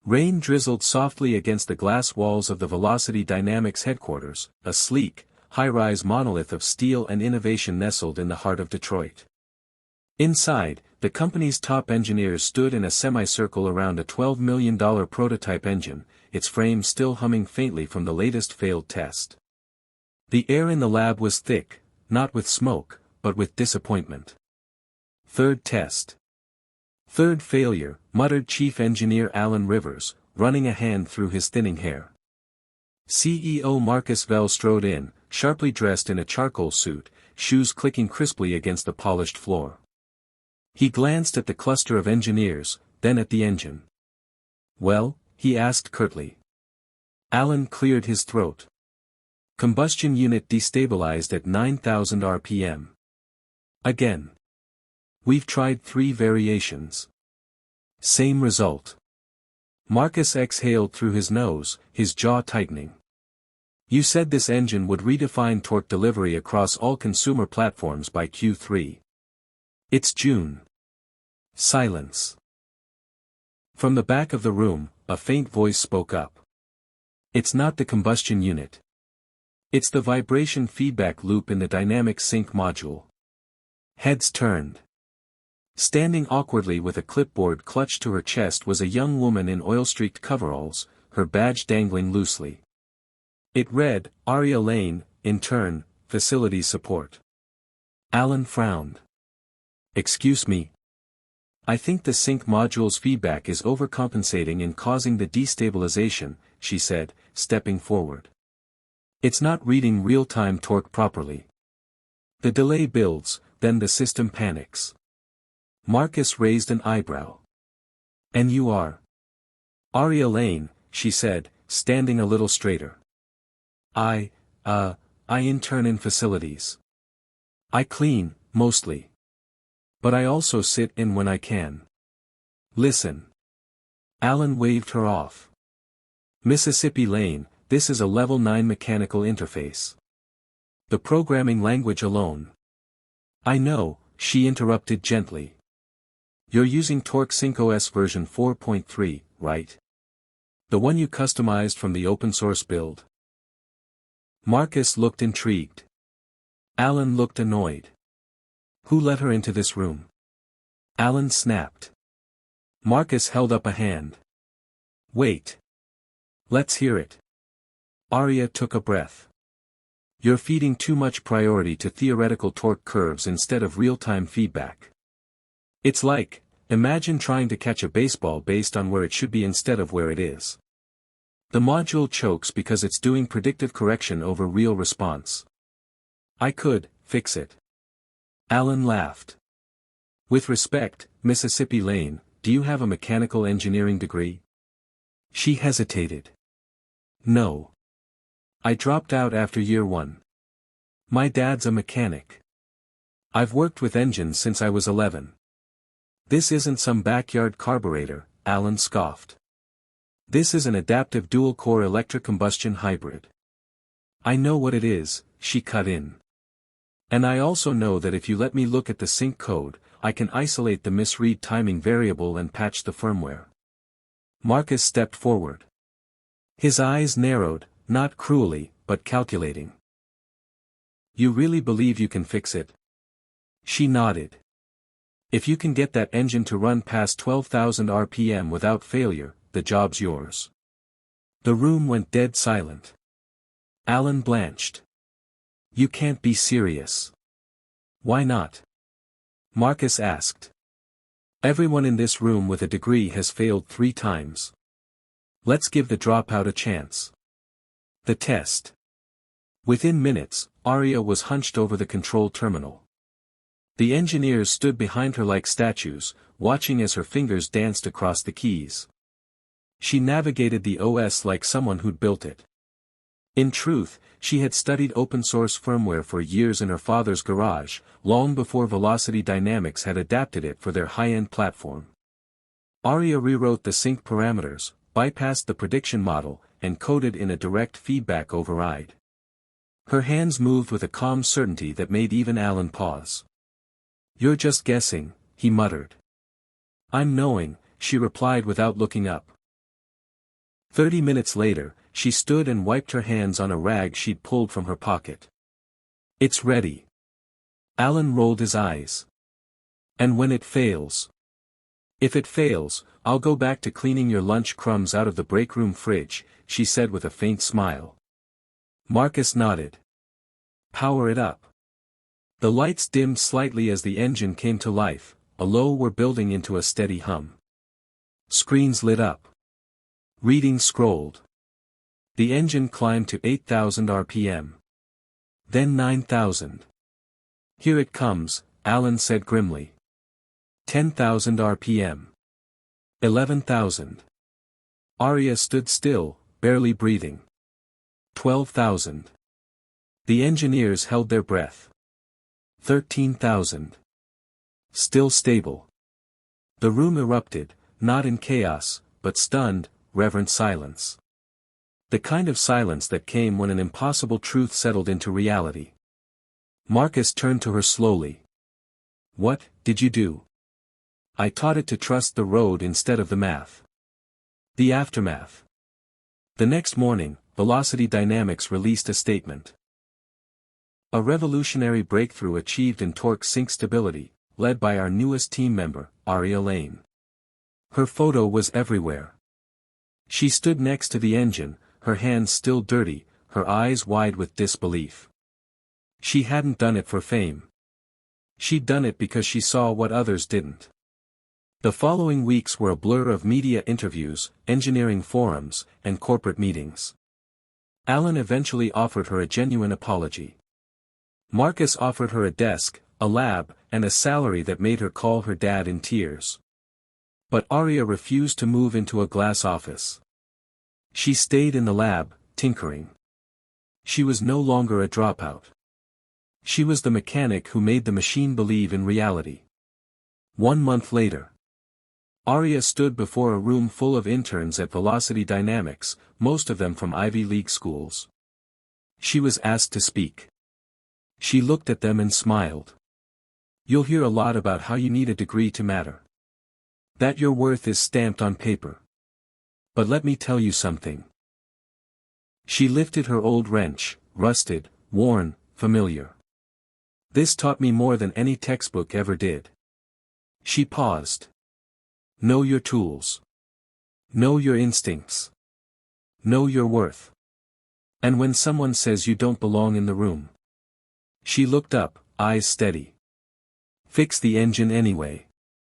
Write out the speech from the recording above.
Rain drizzled softly against the glass walls of the Velocity Dynamics headquarters, a sleek, high-rise monolith of steel and innovation nestled in the heart of Detroit. Inside, the company's top engineers stood in a semicircle around a $12 million prototype engine, its frame still humming faintly from the latest failed test. The air in the lab was thick, not with smoke, but with disappointment. Third test. Third failure, muttered Chief Engineer Alan Rivers, running a hand through his thinning hair. CEO Marcus Vell strode in, sharply dressed in a charcoal suit, shoes clicking crisply against the polished floor. He glanced at the cluster of engineers, then at the engine. "Well?" he asked curtly. Alan cleared his throat. Combustion unit destabilized at 9,000 RPM. Again. We've tried 3 variations. Same result. Marcus exhaled through his nose, his jaw tightening. You said this engine would redefine torque delivery across all consumer platforms by Q3. It's June. Silence. From the back of the room, a faint voice spoke up. It's not the combustion unit. It's the vibration feedback loop in the dynamic sync module. Heads turned. Standing awkwardly with a clipboard clutched to her chest was a young woman in oil-streaked coveralls, her badge dangling loosely. It read, Aria Lane, intern, facility support. Alan frowned. Excuse me. I think the sync module's feedback is overcompensating and causing the destabilization, she said, stepping forward. It's not reading real-time torque properly. The delay builds, then the system panics. Marcus raised an eyebrow. And you are? Aria Lane, she said, standing a little straighter. I intern in facilities. I clean, mostly. But I also sit in when I can. Listen. Alan waved her off. Mississippi Lane, this is a level 9 mechanical interface. The programming language alone. I know, she interrupted gently. You're using TorqueSync OS version 4.3, right? The one you customized from the open source build. Marcus looked intrigued. Alan looked annoyed. Who let her into this room? Alan snapped. Marcus held up a hand. Wait. Let's hear it. Aria took a breath. You're feeding too much priority to theoretical torque curves instead of real-time feedback. It's like, imagine trying to catch a baseball based on where it should be instead of where it is. The module chokes because it's doing predictive correction over real response. I could fix it. Alan laughed. With respect, Mississippi Lane, do you have a mechanical engineering degree? She hesitated. No. I dropped out after year 1. My dad's a mechanic. I've worked with engines since I was 11. This isn't some backyard carburetor, Alan scoffed. This is an adaptive dual-core electric combustion hybrid. I know what it is, she cut in. And I also know that if you let me look at the sync code, I can isolate the misread timing variable and patch the firmware. Marcus stepped forward. His eyes narrowed, not cruelly, but calculating. You really believe you can fix it? She nodded. If you can get that engine to run past 12,000 RPM without failure, the job's yours. The room went dead silent. Alan blanched. You can't be serious. Why not? Marcus asked. Everyone in this room with a degree has failed 3 times. Let's give the dropout a chance. The test. Within minutes, Aria was hunched over the control terminal. The engineers stood behind her like statues, watching as her fingers danced across the keys. She navigated the OS like someone who'd built it. In truth, she had studied open-source firmware for years in her father's garage, long before Velocity Dynamics had adapted it for their high-end platform. Aria rewrote the sync parameters, bypassed the prediction model, and coded in a direct feedback override. Her hands moved with a calm certainty that made even Alan pause. You're just guessing, he muttered. I'm knowing, she replied without looking up. 30 minutes later, she stood and wiped her hands on a rag she'd pulled from her pocket. It's ready. Alan rolled his eyes. And when it fails? If it fails, I'll go back to cleaning your lunch crumbs out of the break room fridge, she said with a faint smile. Marcus nodded. Power it up. The lights dimmed slightly as the engine came to life, a low whir building into a steady hum. Screens lit up. Readings scrolled. The engine climbed to 8,000 RPM. Then 9,000. Here it comes, Alan said grimly. 10,000 RPM. 11,000. Aria stood still, barely breathing. 12,000. The engineers held their breath. 13,000. Still stable. The room erupted, not in chaos, but stunned, reverent silence. The kind of silence that came when an impossible truth settled into reality. Marcus turned to her slowly. What did you do? I taught it to trust the road instead of the math. The aftermath. The next morning, Velocity Dynamics released a statement. A revolutionary breakthrough achieved in torque sync stability, led by our newest team member, Aria Lane. Her photo was everywhere. She stood next to the engine, her hands still dirty, her eyes wide with disbelief. She hadn't done it for fame. She'd done it because she saw what others didn't. The following weeks were a blur of media interviews, engineering forums, and corporate meetings. Alan eventually offered her a genuine apology. Marcus offered her a desk, a lab, and a salary that made her call her dad in tears. But Aria refused to move into a glass office. She stayed in the lab, tinkering. She was no longer a dropout. She was the mechanic who made the machine believe in reality. 1 month later, Aria stood before a room full of interns at Velocity Dynamics, most of them from Ivy League schools. She was asked to speak. She looked at them and smiled. You'll hear a lot about how you need a degree to matter. That your worth is stamped on paper. But let me tell you something. She lifted her old wrench, rusted, worn, familiar. This taught me more than any textbook ever did. She paused. Know your tools. Know your instincts. Know your worth. And when someone says you don't belong in the room. She looked up, eyes steady. Fix the engine anyway.